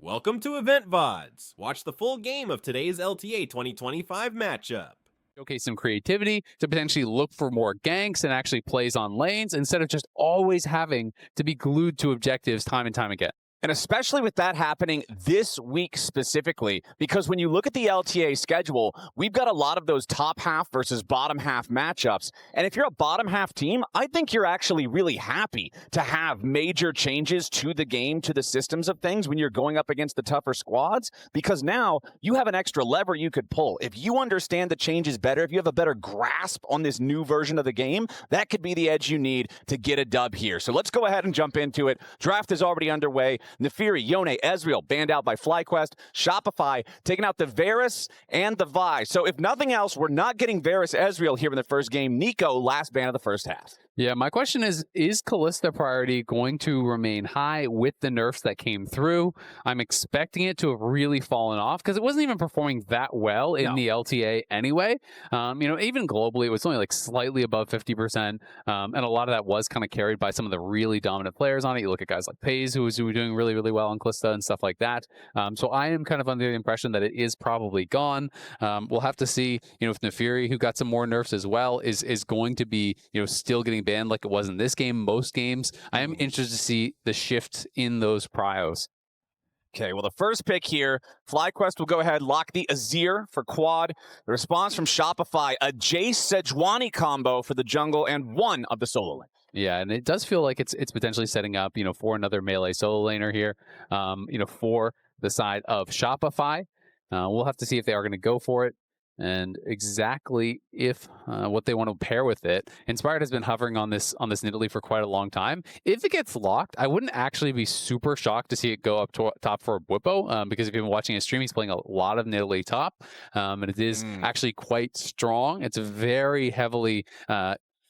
Welcome to Loleventvods. Watch the full game of today's LTA 2025 matchup. Showcase some creativity to potentially look for more ganks and actually plays on lanes instead of just always having to be glued to objectives time and time again. And especially with that happening this week specifically, because when you look at the LTA schedule, we've got a lot of those top half versus bottom half matchups. And if you're a bottom half team, I think you're actually really happy to have major changes to the game, to the systems of things when you're going up against the tougher squads, because now you have an extra lever you could pull. If you understand the changes better, if you have a better grasp on this new version of the game, that could be the edge you need to get a dub here. So let's go ahead and jump into it. Draft is already underway. Nefiri, Yone, Ezreal banned out by FlyQuest. Shopify taking out the Varus and the Vi. So if nothing else, we're not getting Varus Ezreal here in the first game. Nico, last ban of the first half. Yeah, my question is Kalista priority going to remain high with the nerfs that came through? I'm expecting it to have really fallen off because it wasn't even performing that well in the LTA anyway. Even globally, it was only like slightly above 50%. And a lot of that was kind of carried by some of the really dominant players on it. You look at guys like Pays, who was doing really, really well on Kalista and stuff like that. So I am kind of under the impression that it is probably gone. We'll have to see, if Nefiri, who got some more nerfs as well, is going to be, still getting banned like it was in this game, most games. I am interested to see the shift in those prios. Okay, well, the first pick here, FlyQuest will go ahead, lock the Azir for quad. The response from Shopify, a Jace Sejuani combo for the jungle and one of the solo lanes. Yeah, and it does feel like it's potentially setting up, for another melee solo laner here, for the side of Shopify. We'll have to see if they are going to go for it and exactly if what they want to pair with it. Inspired has been hovering on this Nidalee for quite a long time. If it gets locked, I wouldn't actually be super shocked to see it go up to top for Bwipo, because if you've been watching his stream, he's playing a lot of Nidalee top, and it is actually quite strong. It's very heavily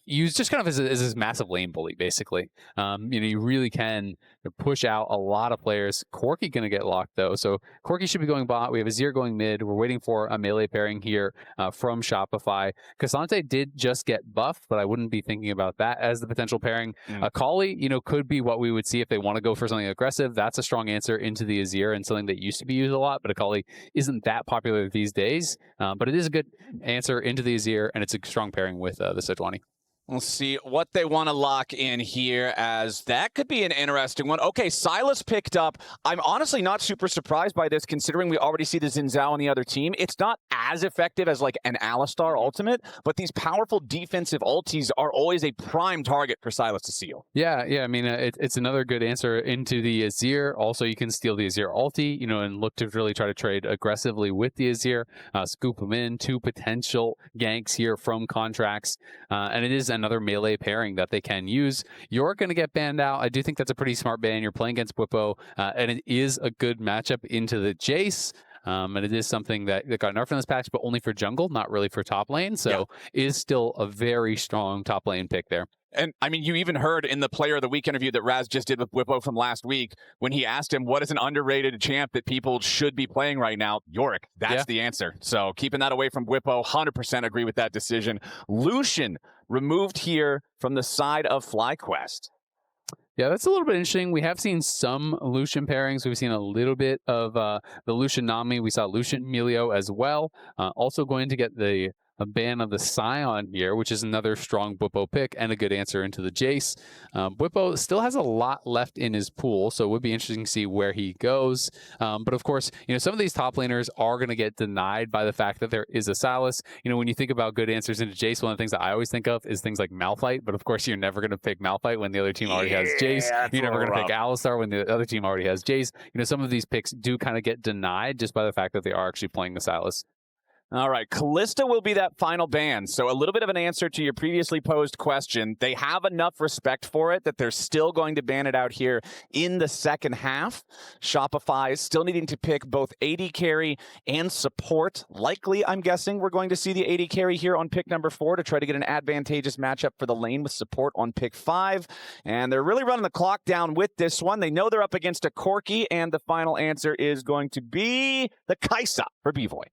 used just kind of as this massive lane bully, basically. You really can push out a lot of players. Corki going to get locked, though. So Corki should be going bot. We have Azir going mid. We're waiting for a melee pairing here from Shopify. Cassante did just get buffed, but I wouldn't be thinking about that as the potential pairing. Akali, could be what we would see if they want to go for something aggressive. That's a strong answer into the Azir and something that used to be used a lot, but Akali isn't that popular these days. But it is a good answer into the Azir, and it's a strong pairing with the Sejuani. We'll see what they want to lock in here, as that could be an interesting one. Okay, Silas picked up. I'm honestly not super surprised by this, considering we already see the Xin Zhao on the other team. It's not as effective as like an Alistar ultimate, but these powerful defensive ultis are always a prime target for Silas to seal. Yeah. I mean, it's another good answer into the Azir. Also, you can steal the Azir ulti, and look to really try to trade aggressively with the Azir, scoop them in. 2 potential ganks here from contracts, and it is another melee pairing that they can use. You're going to get banned out. I do think that's a pretty smart ban. You're playing against Bwipo, and it is a good matchup into the Jace. And it is something that got nerfed in this patch, but only for jungle, not really for top lane. So is still a very strong top lane pick there. And I mean, you even heard in the Player of the Week interview that Raz just did with Bwipo from last week, when he asked him what is an underrated champ that people should be playing right now, Yorick. That's the answer. So keeping that away from Bwipo, 100% agree with that decision. Lucian removed here from the side of FlyQuest. Yeah, that's a little bit interesting. We have seen some Lucian pairings. We've seen a little bit of the Lucian Nami. We saw Lucian Emilio as well. Also going to get a ban of the Scion here, which is another strong Bwipo pick and a good answer into the Jace. Bwipo still has a lot left in his pool, so it would be interesting to see where he goes. But of course, some of these top laners are going to get denied by the fact that there is a Sylas. When you think about good answers into Jace, one of the things that I always think of is things like Malphite, but of course you're never going to pick Malphite when the other team already has Jace. You're never going to pick Alistar when the other team already has Jace. Some of these picks do kind of get denied just by the fact that they are actually playing the Sylas. All right, Kalista will be that final ban. So a little bit of an answer to your previously posed question. They have enough respect for it that they're still going to ban it out here in the second half. Shopify is still needing to pick both AD carry and support. Likely, I'm guessing, we're going to see the AD carry here on pick number 4 to try to get an advantageous matchup for the lane with support on pick 5. And they're really running the clock down with this one. They know they're up against a Corki, and the final answer is going to be the Kaisa for B-Voy.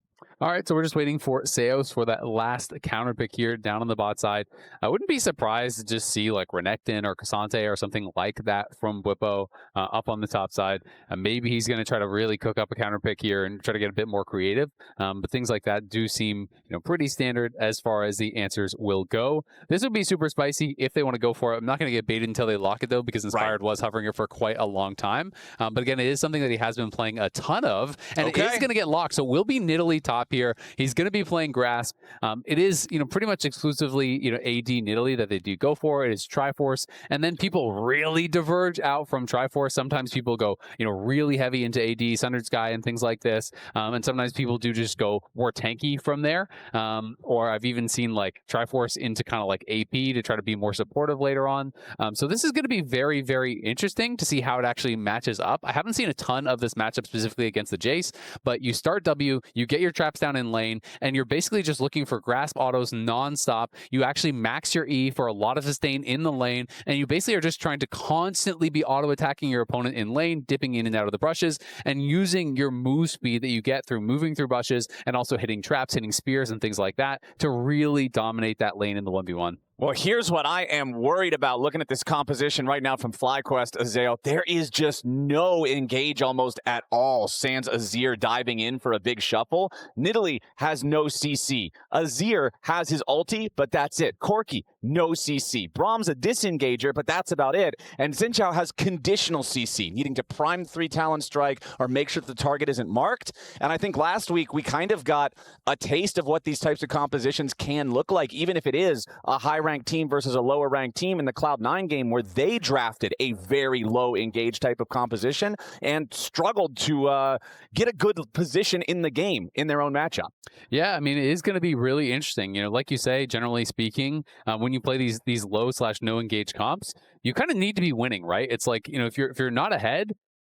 All right, so we're just waiting for Seos for that last counter pick here down on the bot side. I wouldn't be surprised to just see like Renekton or Cassante or something like that from Bwipo up on the top side. Maybe he's going to try to really cook up a counter pick here and try to get a bit more creative. But things like that do seem pretty standard as far as the answers will go. This would be super spicy if they want to go for it. I'm not going to get baited until they lock it though, because Inspired was hovering it for quite a long time. But again, it is something that he has been playing a ton of, and it is going to get locked. So it will be Nidalee top here. He's going to be playing Grasp. It is, pretty much exclusively, AD Nidalee that they do go for. It is Triforce, and then people really diverge out from Triforce. Sometimes people go, really heavy into AD, Sundered Sky, and things like this. And sometimes people do just go more tanky from there. Or I've even seen like Triforce into kind of like AP to try to be more supportive later on. So this is going to be very, very interesting to see how it actually matches up. I haven't seen a ton of this matchup specifically against the Jace, but you start W, you get your traps down in lane, and you're basically just looking for grasp autos nonstop. You actually max your E for a lot of sustain in the lane, and you basically are just trying to constantly be auto attacking your opponent in lane, dipping in and out of the brushes, and using your move speed that you get through moving through brushes and also hitting traps, hitting spears, and things like that to really dominate that lane in the 1v1. Well, here's what I am worried about looking at this composition right now from FlyQuest, Azale. There is just no engage almost at all. Sans Azir diving in for a big shuffle. Nidalee has no CC. Azir has his ulti, but that's it. Corki, no CC. Braum's a disengager, but that's about it. And Xin Zhao has conditional CC, needing to prime 3 Talon Strike or make sure that the target isn't marked. And I think last week we kind of got a taste of what these types of compositions can look like, even if it is a high-ranked team versus a lower ranked team in the Cloud9 game, where they drafted a very low engage type of composition and struggled to get a good position in the game in their own matchup. Yeah, I mean, it is going to be really interesting. Like you say, generally speaking, when you play these low/no engage comps, you kind of need to be winning, right? It's like, if you're not ahead,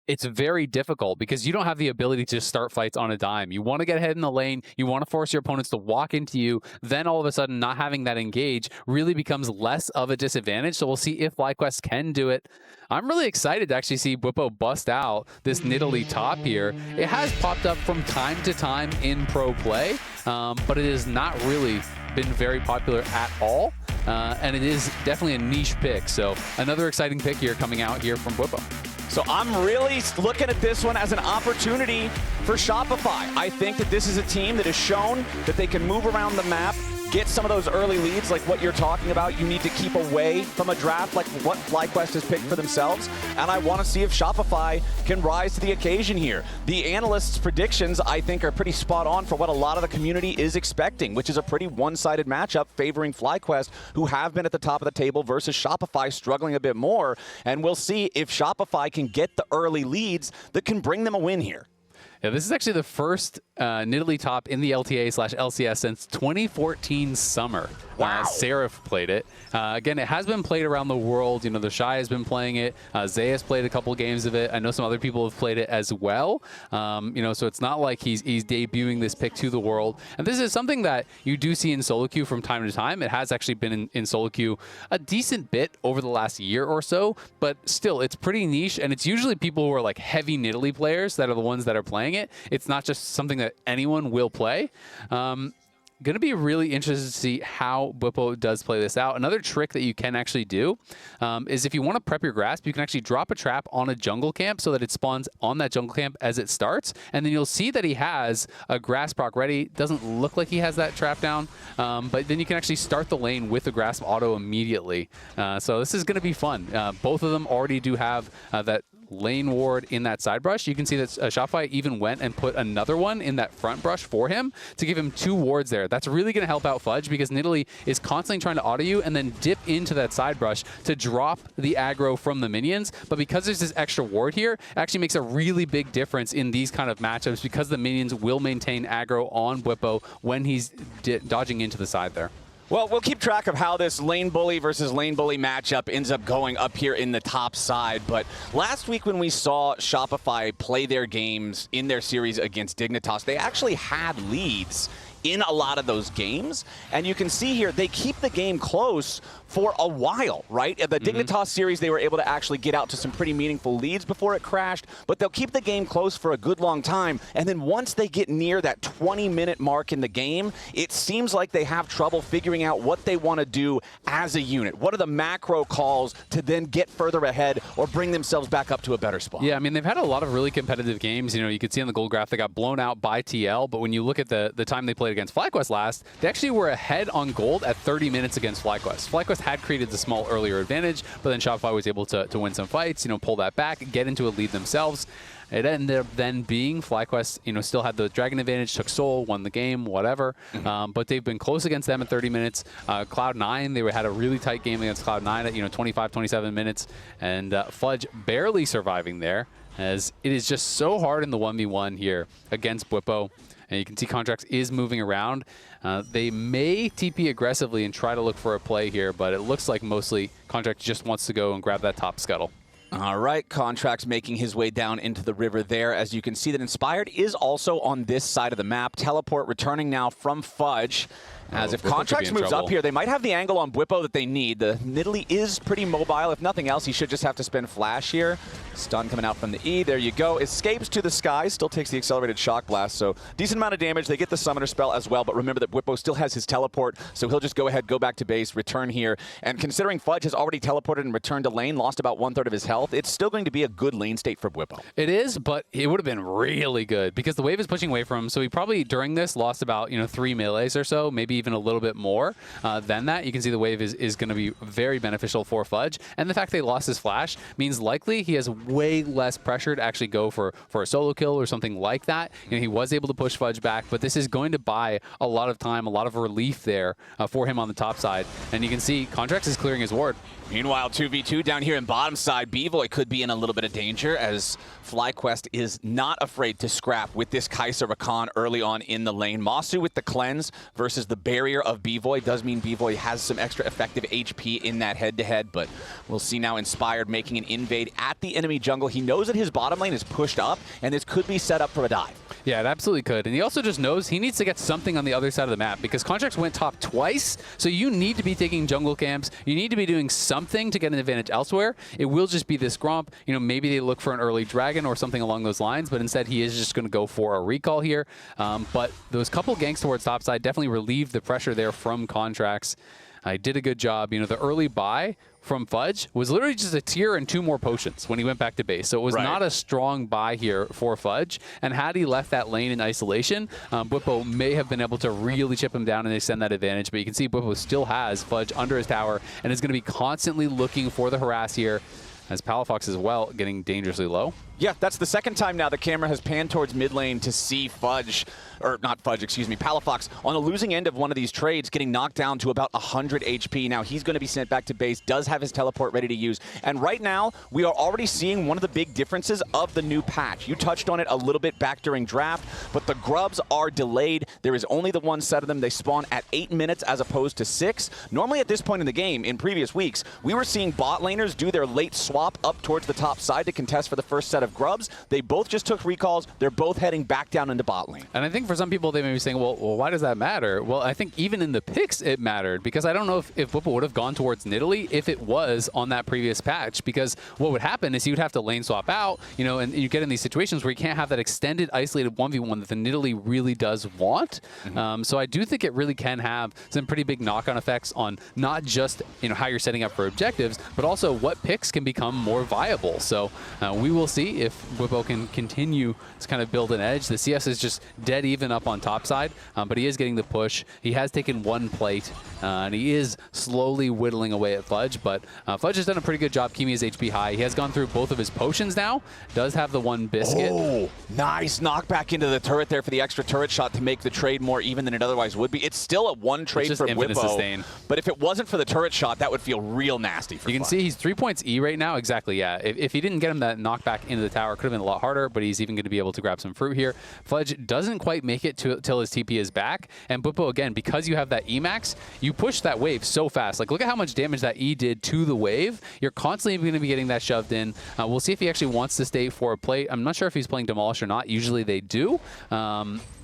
it's very difficult because you don't have the ability to start fights on a dime. You want to get ahead in the lane. You want to force your opponents to walk into you. Then all of a sudden, not having that engage really becomes less of a disadvantage. So we'll see if FlyQuest can do it. I'm really excited to actually see Bwipo bust out this Nidalee top here. It has popped up from time to time in pro play, but it has not really been very popular at all. And it is definitely a niche pick. So another exciting pick here coming out here from Bwipo. So I'm really looking at this one as an opportunity for Shopify. I think that this is a team that has shown that they can move around the map, get some of those early leads like what you're talking about. You need to keep away from a draft like what FlyQuest has picked for themselves. And I want to see if Shopify can rise to the occasion here. The analysts' predictions, I think, are pretty spot on for what a lot of the community is expecting, which is a pretty one-sided matchup favoring FlyQuest, who have been at the top of the table, versus Shopify struggling a bit more. And we'll see if Shopify can get the early leads that can bring them a win here. Yeah, this is actually the first Nidalee top in the LTA/LCS since 2014 summer. Wow. Seraph played it. Again, it has been played around the world. The Shy has been playing it. Zay has played a couple games of it. I know some other people have played it as well. So it's not like he's debuting this pick to the world. And this is something that you do see in solo queue from time to time. It has actually been in solo queue a decent bit over the last year or so, but still, it's pretty niche, and it's usually people who are like heavy Nidalee players that are the ones that are playing it. It's not just something that anyone will play. Going to be really interested to see how Bwipo does play this out. Another trick that you can actually do is if you want to prep your grasp, you can actually drop a trap on a jungle camp so that it spawns on that jungle camp as it starts. And then you'll see that he has a grasp proc ready. Doesn't look like he has that trap down, but then you can actually start the lane with the grasp auto immediately. So this is going to be fun. Both of them already do have that lane ward in that side brush. You can see that Shopify even went and put another one in that front brush for him to give him 2 wards there. That's really going to help out Fudge because Nidalee is constantly trying to auto you and then dip into that side brush to drop the aggro from the minions. But because there's this extra ward here, it actually makes a really big difference in these kind of matchups because the minions will maintain aggro on Bwipo when he's dodging into the side there. Well, we'll keep track of how this lane bully versus lane bully matchup ends up going up here in the top side. But last week when we saw Shopify play their games in their series against Dignitas, they actually had leads in a lot of those games. And you can see here, they keep the game close for a while, right? At the Dignitas series, they were able to actually get out to some pretty meaningful leads before it crashed, but they'll keep the game close for a good long time. And then once they get near that 20-minute mark in the game, it seems like they have trouble figuring out what they want to do as a unit. What are the macro calls to then get further ahead or bring themselves back up to a better spot? Yeah, I mean, they've had a lot of really competitive games. You know, you could see on the goal graph they got blown out by TL, but when you look at the time they played against FlyQuest last, they actually were ahead on gold at 30 minutes against FlyQuest. FlyQuest had created the small earlier advantage, but then Shopify was able to win some fights, you know, pull that back, get into a lead themselves. It ended up then being FlyQuest, you know, still had the Dragon advantage, took Soul, won the game, whatever. But they've been close against them at 30 minutes. Cloud9, they had a really tight game against Cloud9 at, you know, 25, 27 minutes. And Fudge barely surviving there, as it is just so hard in the 1v1 here against Bwipo. And you can see Contracts is moving around. They may TP aggressively and try to look for a play here, but it looks like mostly Contracts just wants to go and grab that top scuttle. All right, Contracts making his way down into the river there. As you can see that Inspired is also on this side of the map. Teleport returning now from Fudge. As if Contracts moves up here, they might have the angle on Bwipo that they need. The Nidalee is pretty mobile. If nothing else, he should just have to spend Flash here. Stun coming out from the E. There you go. Escapes to the sky. Still takes the accelerated shock blast. So decent amount of damage. They get the summoner spell as well. But remember that Bwipo still has his teleport. So he'll just go ahead, go back to base, return here. And considering Fudge has already teleported and returned to lane, lost about 1/3 of his health, it's still going to be a good lane state for Bwipo. It is, but it would have been really good because the wave is pushing away from him. So he probably during this lost about, you know, 3 melees or so, maybe even a little bit more than that. You can see the wave is going to be very beneficial for Fudge. And the fact they lost his flash means likely he has way less pressure to actually go for a solo kill or something like that. You know, he was able to push Fudge back, but this is going to buy a lot of time, a lot of relief there for him on the top side. And you can see Contracts is clearing his ward. Meanwhile, 2v2 down here in bottom side. Bvoy could be in a little bit of danger as FlyQuest is not afraid to scrap with this Kai'Sa Rakan early on in the lane. Masu with the cleanse versus the barrier of Bvoy does mean Bvoy has some extra effective HP in that head-to-head, but we'll see now Inspired making an invade at the enemy jungle. He knows that his bottom lane is pushed up, and this could be set up for a dive. Yeah, it absolutely could. And he also just knows he needs to get something on the other side of the map because Contracts went top twice, so you need to be taking jungle camps. You need to be doing something to get an advantage elsewhere. It will just be this Gromp. You know, maybe they look for an early Dragon or something along those lines, but instead he is just going to go for a recall here. But those couple ganks towards topside definitely relieved the pressure there from Contracts. I did a good job. You know, the early buy from Fudge was literally just a tier and 2 more potions when he went back to base. So it was not a strong buy here for Fudge. And had he left that lane in isolation, Bwipo may have been able to really chip him down and extend that advantage. But you can see Bwipo still has Fudge under his tower and is going to be constantly looking for the harass here, as Palafox as well getting dangerously low. Yeah, that's the second time now the camera has panned towards mid lane to see Fudge, or not Fudge, excuse me, Palafox on the losing end of one of these trades, getting knocked down to about 100 HP. Now he's going to be sent back to base, does have his teleport ready to use. And right now, we are already seeing one of the big differences of the new patch. You touched on it a little bit back during draft, but the grubs are delayed. There is only the one set of them. They spawn at 8 minutes as opposed to 6. Normally at this point in the game, in previous weeks, we were seeing bot laners do their late swap up towards the top side to contest for the first set of grubs. They both just took recalls. They're both heading back down into bot lane. And I think for some people, they may be saying, well, why does that matter? Well, I think even in the picks, it mattered because I don't know if Bwipo would have gone towards Nidalee if it was on that previous patch, because what would happen is you'd have to lane swap out, you know, and you get in these situations where you can't have that extended isolated 1v1 that the Nidalee really does want. So I do think it really can have some pretty big knock-on effects on not just, you know, how you're setting up for objectives, but also what picks can become more viable. So we will see if Bwipo can continue to kind of build an edge. The CS is just dead even up on top side, but he is getting the push. He has taken 1 plate, and he is slowly whittling away at Fudge, but Fudge has done a pretty good job keeping his HP high. He has gone through both of his potions now, does have the 1 biscuit. Oh, nice knockback into the turret there for the extra turret shot to make the trade more even than it otherwise would be. It's still a 1 trade for Bwipo, but if it wasn't for the turret shot, that would feel real nasty for You can Fudge. See he's 3 points E right now. Exactly, yeah. If he didn't get him that knockback into the tower, it could have been a lot harder, but he's even going to be able to grab some fruit here. Fudge doesn't quite make it till his TP is back, and Bwipo, again, because you have that Emax, you push that wave so fast. Like, look at how much damage that E did to the wave. You're constantly going to be getting that shoved in. We'll see if he actually wants to stay for a plate. I'm not sure if he's playing Demolish or not. Usually they do.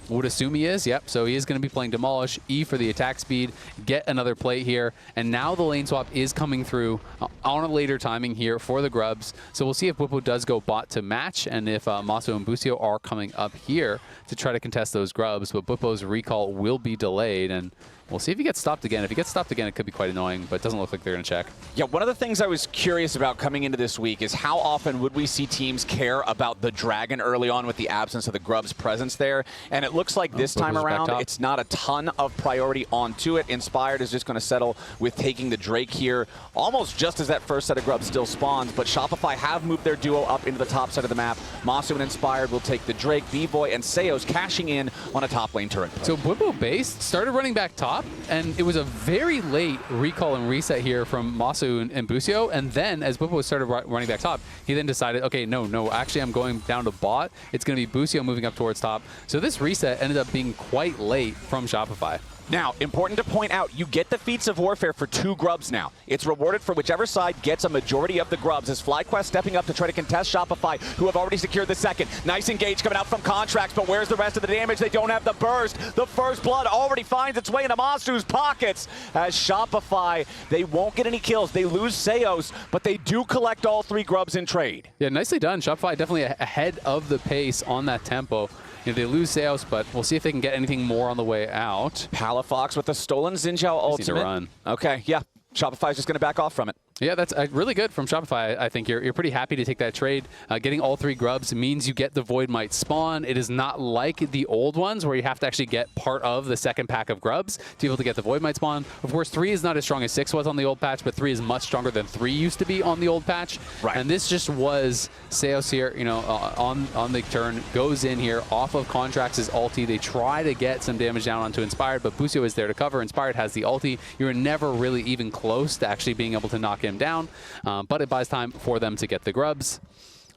Would assume he is, yep. So he is going to be playing Demolish, E for the attack speed, get another plate here. And now the lane swap is coming through on a later timing here for the Grubs. So we'll see if Bwipo does go bot to match and if Masu and Busio are coming up here to try to contest those Grubs. But Bwipo's recall will be delayed, and we'll see if he gets stopped again. If he gets stopped again, it could be quite annoying, but it doesn't look like they're going to check. Yeah, one of the things I was curious about coming into this week is how often would we see teams care about the Dragon early on with the absence of the Grub's presence there. And it looks like this time around, it's not a ton of priority onto it. Inspired is just going to settle with taking the Drake here, almost just as that first set of Grubs still spawns. But Shopify have moved their duo up into the top side of the map. Masu and Inspired will take the Drake. B-Boy and Seos cashing in on a top lane turret. So Bwipo base started running back top, and it was a very late recall and reset here from Masu and Busio. And then as Bwipo started running back top, he then decided, okay, no, actually I'm going down to bot. It's going to be Busio moving up towards top. So this reset ended up being quite late from Shopify. Now, important to point out, you get the Feats of Warfare for 2 Grubs now. It's rewarded for whichever side gets a majority of the Grubs, as FlyQuest stepping up to try to contest Shopify, who have already secured the second. Nice engage coming out from Contracts, but where's the rest of the damage? They don't have the burst. The first blood already finds its way into Masu's pockets, as Shopify, they won't get any kills. They lose Seos, but they do collect all 3 Grubs in trade. Yeah, nicely done. Shopify definitely ahead of the pace on that tempo. You know, they lose Seos, but we'll see if they can get anything more on the way out. Palafox with the stolen Xin Zhao ultimate. To run. Okay, yeah. Shopify's just going to back off from it. Yeah, that's really good from Shopify. I think you're pretty happy to take that trade. Getting all 3 Grubs means you get the Void Might spawn. It is not like the old ones where you have to actually get part of the second pack of Grubs to be able to get the Void Might spawn. Of course, 3 is not as strong as 6 was on the old patch, but 3 is much stronger than 3 used to be on the old patch. Right. And this just was Seos here, you know, on the turn, goes in here off of Contracts' ulti. They try to get some damage down onto Inspired, but Busio is there to cover. Inspired has the ulti. You're never really even close to actually being able to knock him down. But it buys time for them to get the Grubs.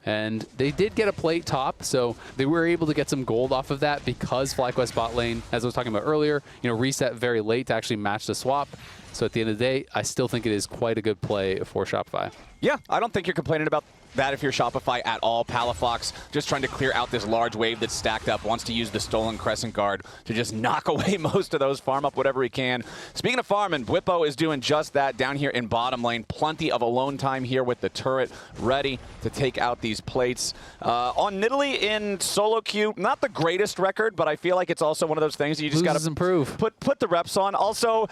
And they did get a plate top, so they were able to get some gold off of that because FlyQuest bot lane, as I was talking about earlier, you know, reset very late to actually match the swap. So at the end of the day, I still think it is quite a good play for Shopify. Yeah, I don't think you're complaining about that if you're Shopify at all. Palafox just trying to clear out this large wave that's stacked up, wants to use the stolen Crescent Guard to just knock away most of those, farm up whatever he can. Speaking of farming, Bwipo is doing just that down here in bottom lane. Plenty of alone time here with the turret ready to take out these plates. On Nidalee in solo queue, not the greatest record, but I feel like it's also one of those things that you just got to improve. Put the reps on. Also,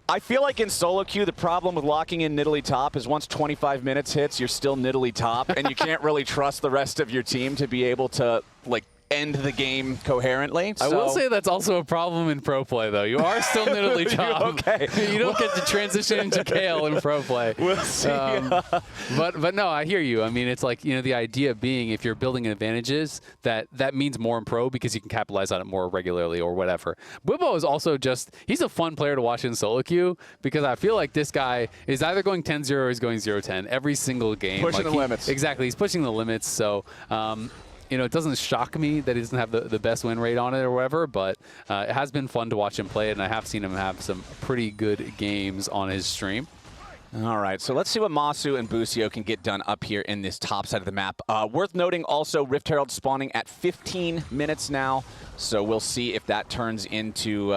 I feel like in solo queue, the problem with locking in Nidalee top is once 25 minutes hits, you're still Nidalee top, and you can't really trust the rest of your team to be able to, like, end the game coherently. I will say that's also a problem in pro play, though. You are still Nidalee top. Okay. You don't get to transition into Kale in pro play. We'll see. But no, I hear you. I mean, it's like, you know, the idea being if you're building advantages, that means more in pro because you can capitalize on it more regularly or whatever. Bwipo is also just, he's a fun player to watch in solo queue because I feel like this guy is either going 10-0 or he's going 0-10 every single game. Pushing the limits. Exactly. He's pushing the limits. So, you know, it doesn't shock me that he doesn't have the best win rate on it or whatever, but it has been fun to watch him play it, and I have seen him have some pretty good games on his stream. All right, so let's see what Masu and Busio can get done up here in this top side of the map. Worth noting also, Rift Herald spawning at 15 minutes now, so we'll see if that turns into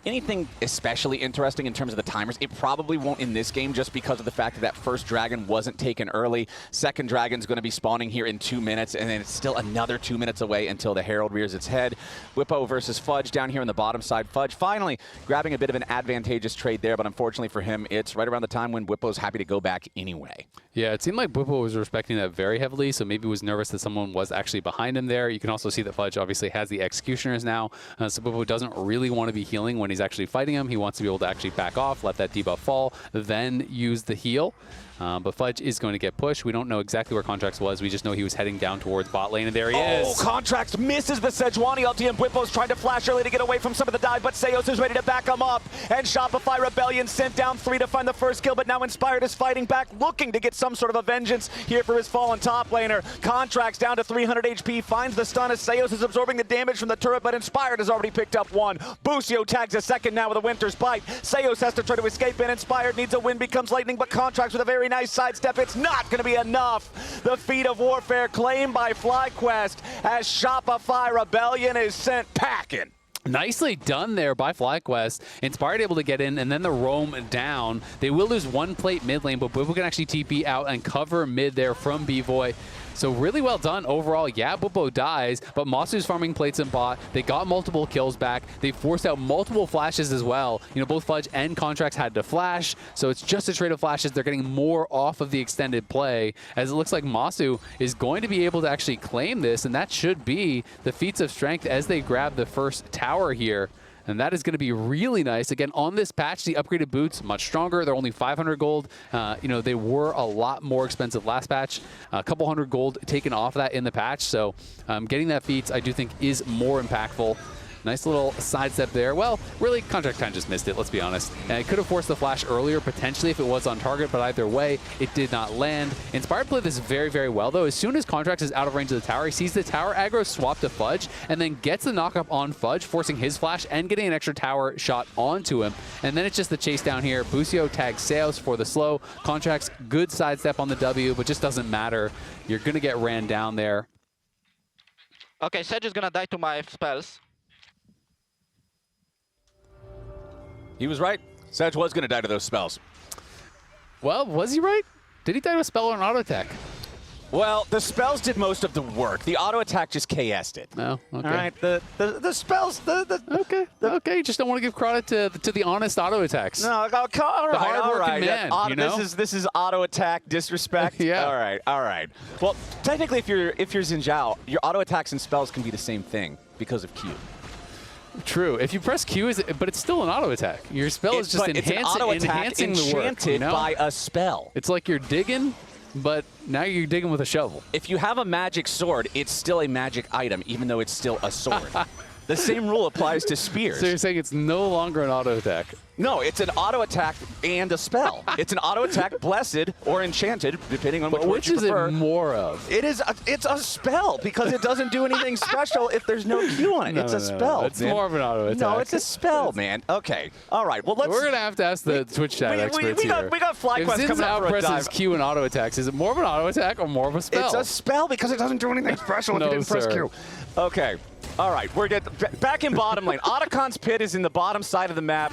anything especially interesting in terms of the timers. It probably won't in this game just because of the fact that that first dragon wasn't taken early. Second dragon's going to be spawning here in 2 minutes, and then it's still another 2 minutes away until the Herald rears its head. Bwipo versus Fudge down here on the bottom side. Fudge finally grabbing a bit of an advantageous trade there, but unfortunately for him, it's right around the time when Bwipo's happy to go back anyway. Yeah, it seemed like Bwipo was respecting that very heavily, so maybe was nervous that someone was actually behind him there. You can also see that Fudge obviously has the Executioners now, so Bwipo doesn't really want to be healing when he's actually fighting him. He wants to be able to actually back off, let that debuff fall, then use the heal. But Fudge is going to get pushed. We don't know exactly where Contracts was. We just know he was heading down towards bot lane, and there he is. Oh, Contracts misses the Sejuani ulti, and Bwipo's trying to flash early to get away from some of the dive, but Seos is ready to back him up. And Shopify Rebellion sent down 3 to find the first kill, but now Inspired is fighting back, looking to get some some sort of a vengeance here for his fallen top laner. Contracts down to 300 HP, finds the stun as Seos is absorbing the damage from the turret, but Inspired has already picked up one. Busio tags a second now with a Winter's Bite. Seos has to try to escape, and Inspired needs a win, becomes Lightning, but Contracts with a very nice sidestep. It's not going to be enough. The feat of warfare claimed by FlyQuest as Shopify Rebellion is sent packing. Nicely done there by FlyQuest. Inspired able to get in, and then the roam down. They will lose one plate mid lane, but Bwipo can actually TP out and cover mid there from B-Boy. So really well done overall. Yeah, Bwipo dies, but Masu's farming plates in bot. They got multiple kills back. They forced out multiple flashes as well. You know, both Fudge and Contracts had to flash, so it's just a trade of flashes. They're getting more off of the extended play, as it looks like Masu is going to be able to actually claim this, and that should be the feats of strength as they grab the first tower here. And that is going to be really nice. Again, on this patch, the upgraded boots, much stronger. They're only 500 gold. You know, they were a lot more expensive last patch. A couple hundred gold taken off that in the patch. So getting that feats, I do think, is more impactful. Nice little sidestep there. Well, really, Contract kind of just missed it, let's be honest. And it could have forced the flash earlier, potentially, if it was on target, but either way, it did not land. Inspired played this very, very well, though. As soon as Contracts is out of range of the tower, he sees the tower aggro swap to Fudge, and then gets the knockup on Fudge, forcing his flash and getting an extra tower shot onto him. And then it's just the chase down here. Busio tags Seos for the slow. Contracts, good sidestep on the W, but just doesn't matter. You're going to get ran down there. Okay, Sedge is gonna die to my spells. He was right. Sedge was going to die to those spells. Well, was he right? Did he die to a spell or an auto attack? Well, the spells did most of the work. The auto attack just KS'd it. No, okay. All right, the spells. Okay. Just don't want to give credit to the honest auto attacks. No, all right, all right. Man, you know? This is auto attack disrespect. Yeah. All right. Well, technically, if you're Xin Zhao, your auto attacks and spells can be the same thing because of Q. True. If you press Q, but it's still an auto attack. Your spell is just enhancing the work. Enchanted You know? by a spell. It's like you're digging, but now you're digging with a shovel. If you have a magic sword, it's still a magic item, even though it's still a sword. The same rule applies to spears. So you're saying it's no longer an auto attack? No, it's an auto attack and a spell. It's an auto attack, blessed or enchanted, depending on which Which you is prefer. it more of? It's a spell because it doesn't do anything special if there's no Q on it. It's a spell. It's man. more of an auto attack. No, it's a spell, man. Okay. All right. Well, We're gonna have to ask the Twitch chat experts here. We got FlyQuest if coming up for a presses dive. Q and auto attacks, is it more of an auto attack or more of a spell? It's a spell because it doesn't do anything special if you didn't press Q. Okay. All right. We're back in bottom lane. Otacon's pit is in the bottom side of the map.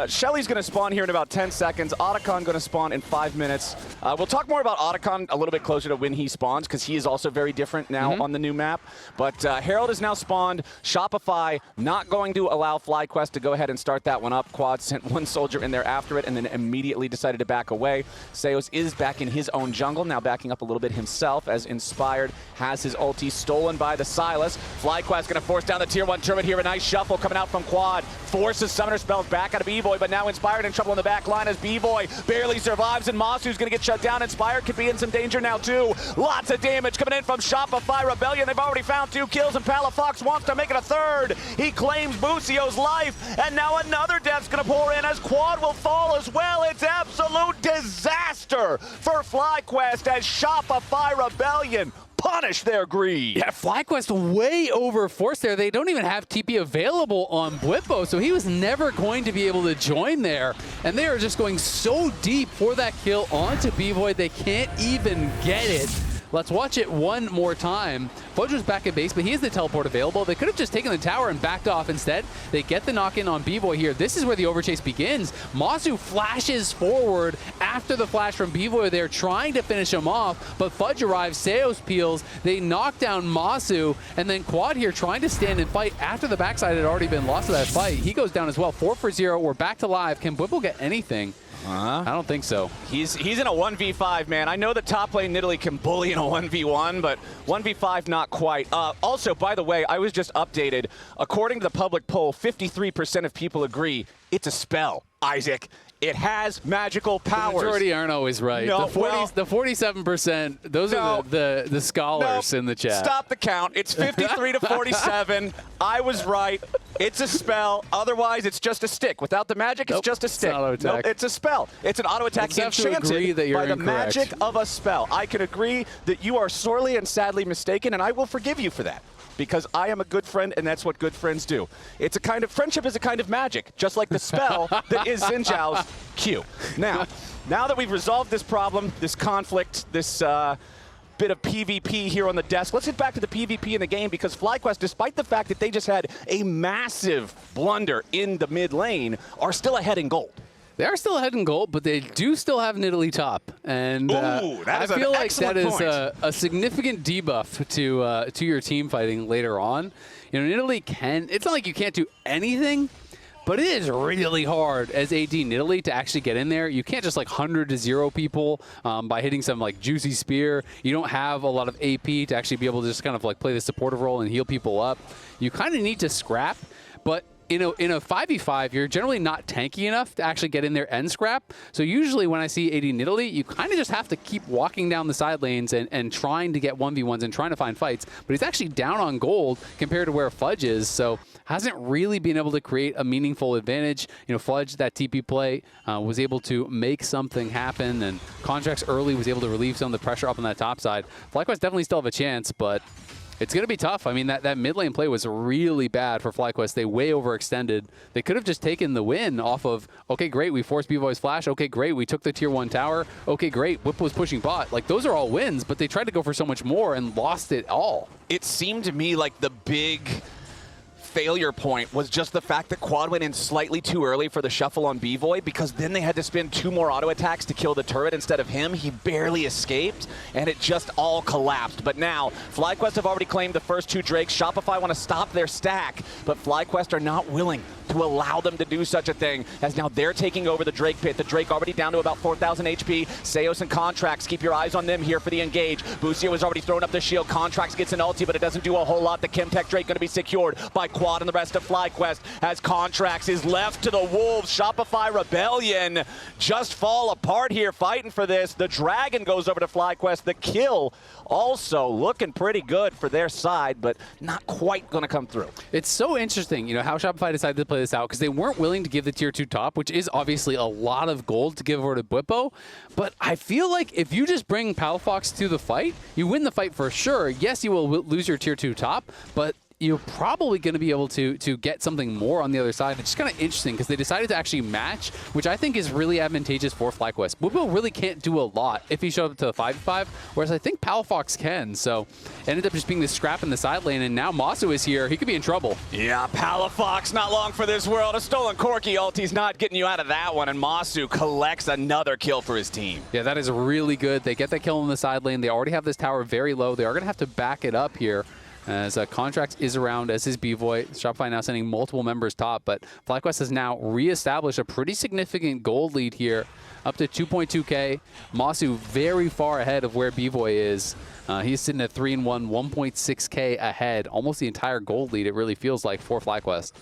Shelly's going to spawn here in about 10 seconds. Otacon going to spawn in 5 minutes. We'll talk more about Otacon a little bit closer to when he spawns because he is also very different now on the new map. But Herald is now spawned. Shopify not going to allow FlyQuest to go ahead and start that one up. Quad sent one soldier in there after it and then immediately decided to back away. Seos is back in his own jungle, now backing up a little bit himself as Inspired has his ulti stolen by the Sylas. FlyQuest going to force down the tier 1 turret here. A nice shuffle coming out from Quad. Forces Summoner spells back out of B-Boy, but now Inspired in trouble in the back line as B-Boy barely survives, and Masu's going to get shut down. Inspired could be in some danger now, too. Lots of damage coming in from Shopify Rebellion. They've already found 2 kills, and Palafox wants to make it a third. He claims Busio's life, and now another death's going to pour in as Quad will fall as well. It's absolute disaster for FlyQuest as Shopify Rebellion punish their greed. Yeah, FlyQuest way overforced there. They don't even have TP available on Bwipo, so he was never going to be able to join there. And they are just going so deep for that kill onto B-Boy, they can't even get it. Let's watch it one more time. Fudge was back at base, but he has the teleport available. They could have just taken the tower and backed off. Instead, they get the knock-in on B-Boy here. This is where the overchase begins. Masu flashes forward after the flash from B-Boy there, trying to finish him off, but Fudge arrives, Seos peels, they knock down Masu, and then Quad here trying to stand and fight after the backside had already been lost to that fight. He goes down as well, 4 for 0. We're back to live. Can Bwipo get anything? I don't think so. He's in a 1v5, man. I know that top lane Nidalee can bully in a 1v1, but 1v5 not quite. Also, by the way, I was just updated. According to the public poll, 53% of people agree it's a spell, Isaac. It has magical powers. The majority aren't always right. No, the 47%, those are the scholars in the chat. Stop the count. It's 53 to 47. I was right. It's a spell. Otherwise, it's just a stick. Without the magic, it's just a stick. It's an auto attack. Nope, it's a spell. It's an auto attack enchanted by the magic of a spell. I can agree that you are sorely and sadly mistaken, and I will forgive you for that. Because I am a good friend, and that's what good friends do. It's a kind of friendship is a kind of magic, just like the spell that is Xin Zhao's Q. Now that we've resolved this problem, this conflict, this bit of PvP here on the desk, let's get back to the PvP in the game, because FlyQuest, despite the fact that they just had a massive blunder in the mid lane, are still ahead in gold. They are still ahead in gold, but they do still have Nidalee top, and I feel like that is a significant debuff to your team fighting later on. You know, Nidalee can. It's not like you can't do anything, but it is really hard as AD Nidalee to actually get in there. You can't just like 100 to 0 people by hitting some like juicy spear. You don't have a lot of AP to actually be able to just kind of like play the supportive role and heal people up. You kind of need to scrap, but in a 5v5, you're generally not tanky enough to actually get in there and scrap. So usually when I see AD Nidalee, you kind of just have to keep walking down the side lanes and trying to get 1v1s and trying to find fights. But he's actually down on gold compared to where Fudge is, so hasn't really been able to create a meaningful advantage. You know, Fudge, that TP play, was able to make something happen, and Contracts early was able to relieve some of the pressure up on that top side. FlyQuest definitely still have a chance, but it's going to be tough. I mean, that mid lane play was really bad for FlyQuest. They way overextended. They could have just taken the win off of, okay, great, we forced B-Boy's flash. Okay, great, we took the tier 1 tower. Okay, great, Whip was pushing bot. Like, those are all wins, but they tried to go for so much more and lost it all. It seemed to me like the big failure point was just the fact that Quad went in slightly too early for the shuffle on B-Void, because then they had to spend 2 more auto attacks to kill the turret instead of him. He barely escaped, and it just all collapsed. But now, FlyQuest have already claimed the first 2 Drakes. Shopify want to stop their stack, but FlyQuest are not willing to allow them to do such a thing, as now they're taking over the Drake pit. The Drake already down to about 4,000 HP. Seos and Contracts, keep your eyes on them here for the engage. Busio has already thrown up the shield. Contracts gets an ulti, but it doesn't do a whole lot. The Chemtech Drake going to be secured by Quad and the rest of FlyQuest, as Contracts is left to the wolves. Shopify Rebellion just fall apart here fighting for this. The Dragon goes over to FlyQuest. The kill also looking pretty good for their side, but not quite going to come through. It's so interesting, you know, how Shopify decided to play this out, because they weren't willing to give the tier 2 top, which is obviously a lot of gold to give over to Bwipo. But I feel like if you just bring Palafox to the fight, you win the fight for sure. Yes, you will lose your tier 2 top, but you're probably going to be able to get something more on the other side. It's just kind of interesting because they decided to actually match, which I think is really advantageous for FlyQuest. Bwipo really can't do a lot if he showed up to the 5v5, whereas I think Palafox can. So ended up just being this scrap in the side lane, and now Masu is here. He could be in trouble. Yeah, Palafox, not long for this world. A stolen Corki ulti's not getting you out of that one, and Masu collects another kill for his team. Yeah, that is really good. They get that kill in the side lane. They already have this tower very low. They are going to have to back it up here, as Contracts is around as his B-Void. Shopify now sending multiple members top, but FlyQuest has now reestablished a pretty significant gold lead here, up to 2.2k. Masu very far ahead of where B-Void is. He's sitting at 3-1, 1.6k ahead, almost the entire gold lead, it really feels like, for FlyQuest.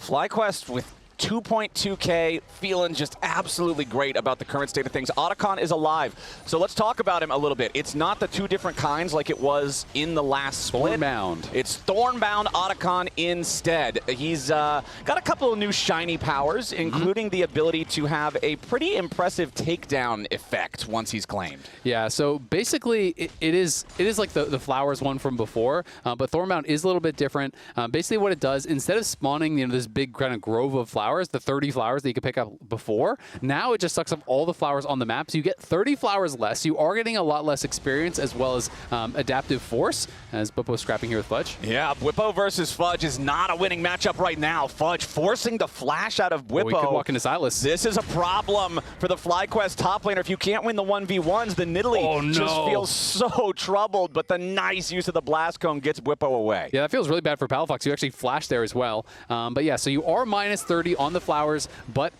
FlyQuest with 2.2k, feeling just absolutely great about the current state of things. Otacon is alive, so let's talk about him a little bit. It's not the 2 different kinds like it was in the last split. Thornbound. It's Thornbound Otacon instead. He's got a couple of new shiny powers, including the ability to have a pretty impressive takedown effect once he's claimed. Yeah, so basically it is like the Flowers one from before, but Thornbound is a little bit different. Basically what it does, instead of spawning this big kind of grove of flowers, the 30 flowers that you could pick up before, now it just sucks up all the flowers on the map, so you get 30 flowers less. You are getting a lot less experience as well as adaptive force, as Bwipo scrapping here with Fudge. Yeah, Bwipo versus Fudge is not a winning matchup right now. Fudge forcing the flash out of Bwipo. Oh, he could walk into Silas. This is a problem for the FlyQuest top laner. If you can't win the 1v1s, the Nidalee just feels so troubled, but the nice use of the Blast Cone gets Bwipo away. Yeah, that feels really bad for Palafox. You actually flashed there as well. But yeah, so you are minus 30 be on the flowers, but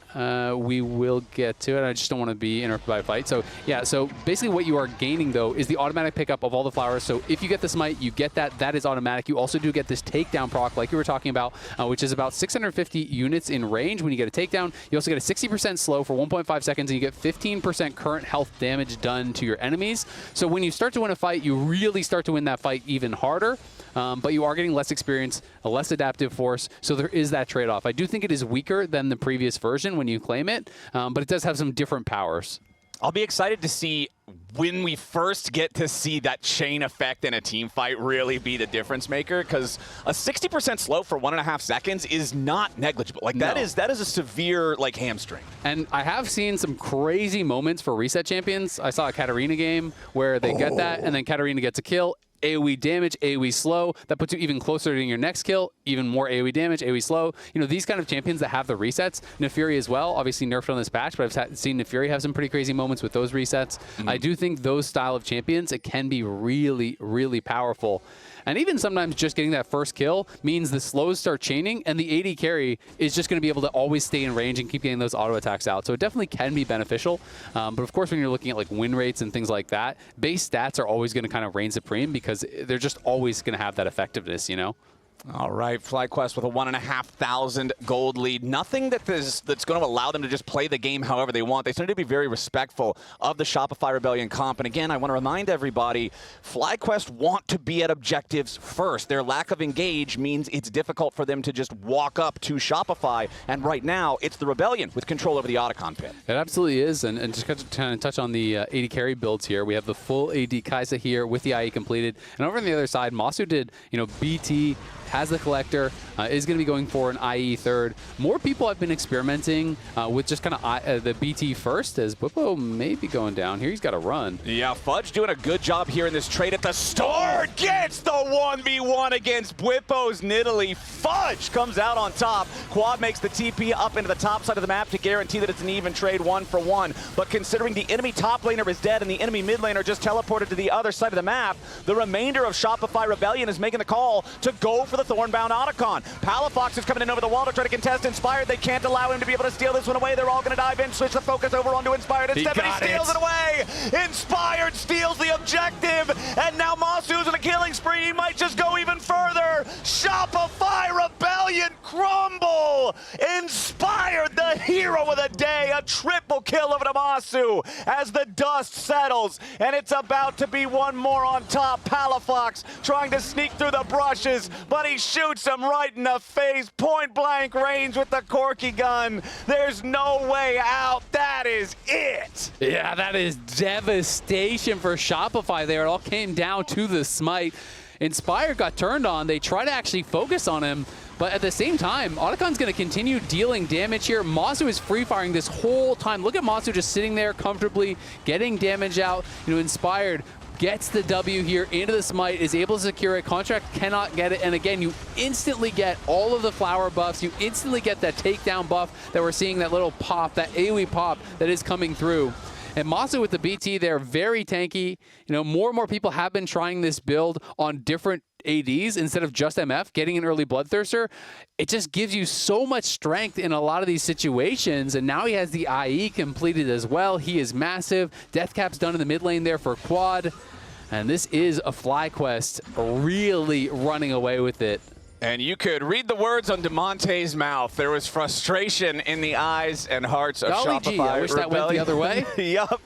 we will get to it. I just don't want to be interrupted by a fight. So yeah, so basically what you are gaining though is the automatic pickup of all the flowers. So if you get the smite, you get that. That is automatic. You also do get this takedown proc, like you were talking about, which is about 650 units in range when you get a takedown. You also get a 60% slow for 1.5 seconds, and you get 15% current health damage done to your enemies. So when you start to win a fight, you really start to win that fight even harder. But you are getting less experience, a less adaptive force, so there is that trade-off. I do think it is weaker than the previous version when you claim it, but it does have some different powers. I'll be excited to see when we first get to see that chain effect in a team fight really be the difference maker, because a 60% slow for 1.5 seconds is not negligible. Like that is a severe like hamstring. And I have seen some crazy moments for reset champions. I saw a Katarina game where they get that, and then Katarina gets a kill. AoE damage, AoE slow. That puts you even closer to your next kill. Even more AoE damage, AoE slow. You know, these kind of champions that have the resets. Neferi as well, obviously nerfed on this patch, but I've seen Neferi have some pretty crazy moments with those resets. I do think those style of champions, it can be really, really powerful. And even sometimes just getting that first kill means the slows start chaining, and the AD carry is just going to be able to always stay in range and keep getting those auto attacks out. So it definitely can be beneficial. But of course, when you're looking at like win rates and things like that, base stats are always going to kind of reign supreme because they're just always going to have that effectiveness, you know? All right, FlyQuest with a 1,500 gold lead. Nothing that's going to allow them to just play the game however they want. They seem to be very respectful of the Shopify Rebellion comp. And again, I want to remind everybody, FlyQuest want to be at objectives first. Their lack of engage means it's difficult for them to just walk up to Shopify. And right now, it's the Rebellion with control over the Otacon pit. It absolutely is. And just to kind of touch on the AD carry builds here, we have the full AD Kai'Sa here with the IE completed. And over on the other side, Masu did, you know, BT, has the collector, is going to be going for an IE third. More people have been experimenting with just kind of the BT first, as Bwipo may be going down here. He's got to run. Yeah, Fudge doing a good job here in this trade at the start. Gets the 1v1 against Bwipo's Nidalee. Fudge comes out on top. Quad makes the TP up into the top side of the map to guarantee that it's an even trade 1-for-1. But considering the enemy top laner is dead and the enemy mid laner just teleported to the other side of the map, the remainder of Shopify Rebellion is making the call to go for the Thornbound Otacon. Palafox is coming in over the wall to try to contest Inspired. They can't allow him to be able to steal this one away. They're all going to dive in, switch the focus over onto Inspired. Instead, but he steals it away. Inspired steals the objective, and now Masu's in a killing spree. He might just go even further. Shopify Rebellion crumble. Inspired, the hero of the day, a triple kill over to Masu as the dust settles, and it's about to be one more on top. Palafox trying to sneak through the brushes, but he shoots him right in the face, point blank range with the Corky gun. There's no way out. That is it. Yeah, that is devastation for Shopify there. It all came down to the smite. Inspired got turned on. They try to actually focus on him, but at the same time, Otacon's going to continue dealing damage here. Masu is free-firing this whole time. Look at Masu just sitting there comfortably, getting damage out. You know, Inspired gets the W here into the smite, is able to secure it. Contract cannot get it, and again, you instantly get all of the flower buffs. You instantly get that takedown buff that we're seeing, that little pop, that AoE pop that is coming through. And Masu with the BT there, very tanky. You know, more and more people have been trying this build on different ADs instead of just MF, getting an early Bloodthirster. It just gives you so much strength in a lot of these situations, and now he has the IE completed as well. He is massive. Deathcap's done in the mid lane there for Quad, and this is a FlyQuest really running away with it. And you could read the words on DeMonte's mouth. There was frustration in the eyes and hearts of Shopify. I wish that went the other way. Yup.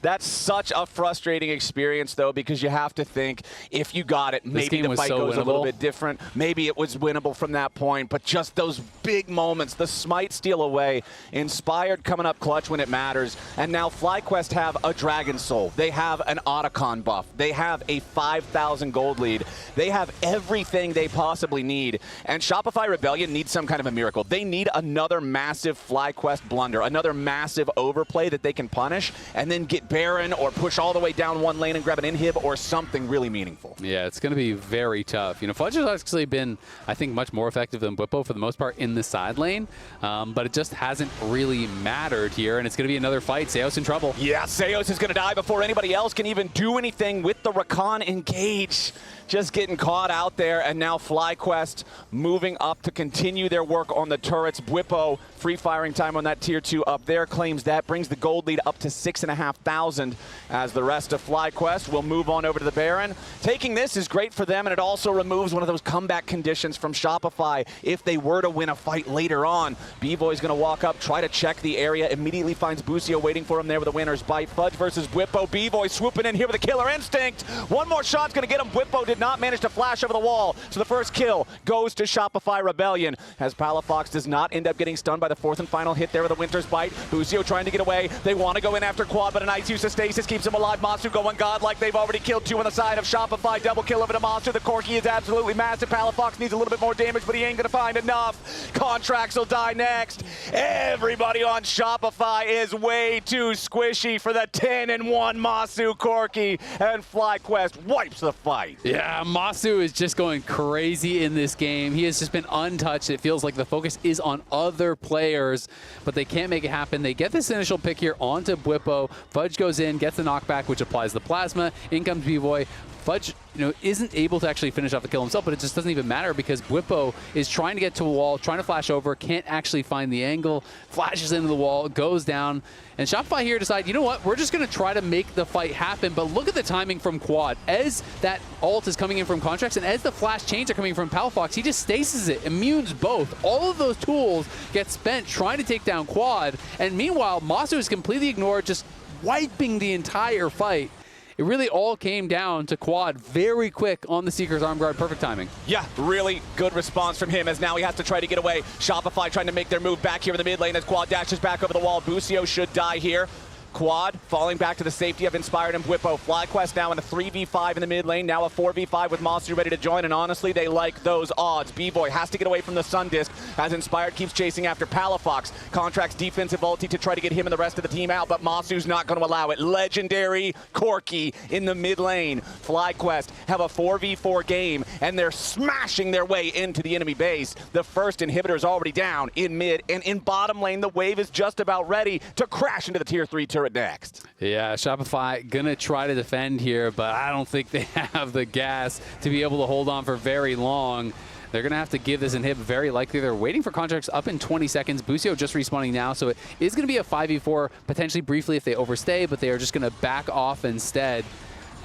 That's such a frustrating experience, though, because you have to think, if you got it, maybe the fight goes a little bit different. Maybe it was winnable from that point, but just those big moments, the smite steal away, Inspired coming up clutch when it matters, and now FlyQuest have a Dragon Soul. They have an Otacon buff. They have a 5,000 gold lead. They have everything they possibly need, and Shopify Rebellion needs some kind of a miracle. They need another massive FlyQuest blunder, another massive overplay that they can punish, and then get Baron or push all the way down one lane and grab an inhib or something really meaningful. Yeah, it's going to be very tough. Fudge has actually been, I think, much more effective than Bwipo for the most part in the side lane, but it just hasn't really mattered here, and it's going to be another fight. Seos in trouble. Yeah, Seos is going to die before anybody else can even do anything with the Rakan engage. Just getting caught out there, and now FlyQuest moving up to continue their work on the turrets. Bwipo, free firing time on that tier 2 up there, claims that, brings the gold lead up to 6,500 as the rest of FlyQuest will move on over to the Baron. Taking this is great for them, and it also removes one of those comeback conditions from Shopify if they were to win a fight later on. B-Boy's going to walk up, try to check the area, immediately finds Busio waiting for him there with a winner's bite. Fudge versus Bwipo. B-Boy swooping in here with a killer instinct. One more shot's going to get him. Bwipo did not manage to flash over the wall, so the first kill goes to Shopify Rebellion as Palafox does not end up getting stunned by the fourth and final hit there with a Winter's Bite. Busio trying to get away. They want to go in after Quad, but a nice use of stasis keeps him alive. Masu going godlike. They've already killed 2 on the side of Shopify. Double kill over to Masu. The Corki is absolutely massive. Palafox needs a little bit more damage, but he ain't going to find enough. Contracts will die next. Everybody on Shopify is way too squishy for the 10-1 Masu Corki, and FlyQuest wipes the fight. Yeah, Masu is just going crazy in this game. He has just been untouched. It feels like the focus is on other players, but they can't make it happen. They get this initial pick here onto Bwipo. Fudge goes in, gets the knockback, which applies the plasma. In comes B-Boy. Fudge, isn't able to actually finish off the kill himself, but it just doesn't even matter because Bwipo is trying to get to a wall, trying to flash over, can't actually find the angle, flashes into the wall, goes down, and Shopify here decide, you know what, we're just going to try to make the fight happen, but look at the timing from Quad. As that ult is coming in from Contracts, and as the flash chains are coming from Palafox, he just stasis it, immunes both. All of those tools get spent trying to take down Quad, and meanwhile, Masu is completely ignored, just wiping the entire fight. It really all came down to Quad very quick on the Seeker's arm guard. Perfect timing. Yeah, really good response from him as now he has to try to get away. Shopify trying to make their move back here in the mid lane as Quad dashes back over the wall. Busio should die here. Quad falling back to the safety of Inspired and Bwipo. FlyQuest now in a 3v5 in the mid lane, now a 4v5 with Masu ready to join, and honestly, they like those odds. B-Boy has to get away from the Sun Disc as Inspired keeps chasing after Palafox. Contracts defensive ulti to try to get him and the rest of the team out, but Masu's not going to allow it. Legendary Corki in the mid lane. FlyQuest have a 4v4 game, and they're smashing their way into the enemy base. The first inhibitor is already down in mid, and in bottom lane, the wave is just about ready to crash into the tier 3 turret next. Yeah, Shopify gonna try to defend here, but I don't think they have the gas to be able to hold on for very long. They're going to have to give this inhib very likely. They're waiting for Contracts up in 20 seconds. Busio just respawning now, so it is going to be a 5v4, potentially briefly if they overstay, but they are just going to back off instead.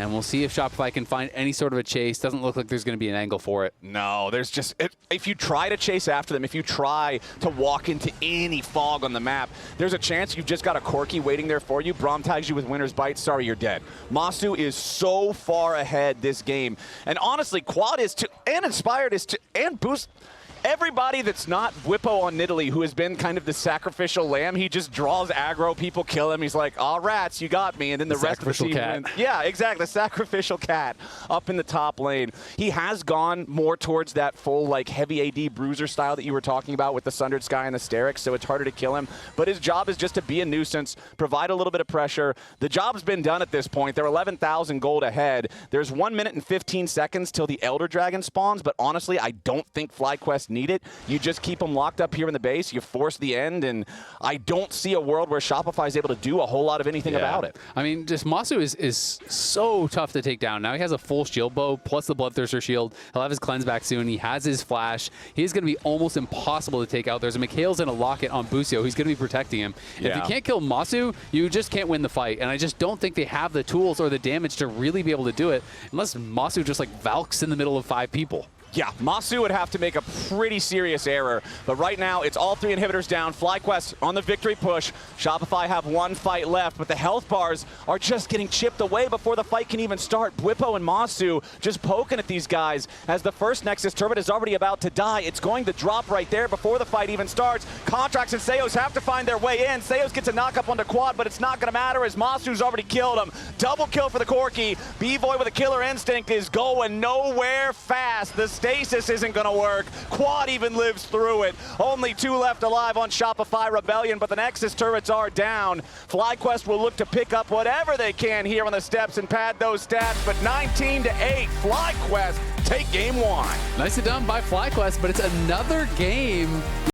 And we'll see if Shopify can find any sort of a chase. Doesn't look like there's going to be an angle for it. No, there's just... If you try to chase after them, if you try to walk into any fog on the map, there's a chance you've just got a Corki waiting there for you. Braum tags you with Winner's Bite. Sorry, you're dead. Masu is so far ahead this game. And honestly, Quad is to... And Inspired is to... And Boost... Everybody that's not Bwipo on Nidalee, who has been kind of the sacrificial lamb, he just draws aggro, people kill him, he's like, aw, rats, you got me, and then the rest of the team wins. Yeah, exactly, the sacrificial cat up in the top lane. He has gone more towards that full, like, heavy AD bruiser style that you were talking about with the Sundered Sky and the Sterix, so it's harder to kill him, but his job is just to be a nuisance, provide a little bit of pressure. The job's been done at this point. They're 11,000 gold ahead. There's 1 minute and 15 seconds till the Elder Dragon spawns, but honestly, I don't think FlyQuest need it. You just keep them locked up here in the base, you force the end, and I don't see a world where Shopify is able to do a whole lot of anything about it. I mean, just Masu is so tough to take down. Now he has a full shield bow plus the Bloodthirster shield. He'll have his cleanse back soon. He has his flash. He's going to be almost impossible to take out. There's a Mikhail's and a Locket on Busio. He's going to be protecting him. Yeah. If you can't kill Masu, you just can't win the fight, and I just don't think they have the tools or the damage to really be able to do it unless Masu just like Valks in the middle of 5 people. Yeah, Masu would have to make a pretty serious error, but right now it's all 3 inhibitors down. FlyQuest on the victory push. Shopify have 1 fight left, but the health bars are just getting chipped away before the fight can even start. Bwipo and Masu just poking at these guys as the first Nexus turret is already about to die. It's going to drop right there before the fight even starts. Contracts and Seos have to find their way in. Seos gets a knock up onto Quad, but it's not going to matter as Masu's already killed him. Double kill for the Corki. B-Boy with a killer instinct is going nowhere fast. The stasis isn't going to work. Quad even lives through it. Only 2 left alive on Shopify Rebellion, but the Nexus turrets are down. FlyQuest will look to pick up whatever they can here on the steps and pad those stats, but 19-8, FlyQuest take game 1. Nicely done by FlyQuest, but it's another game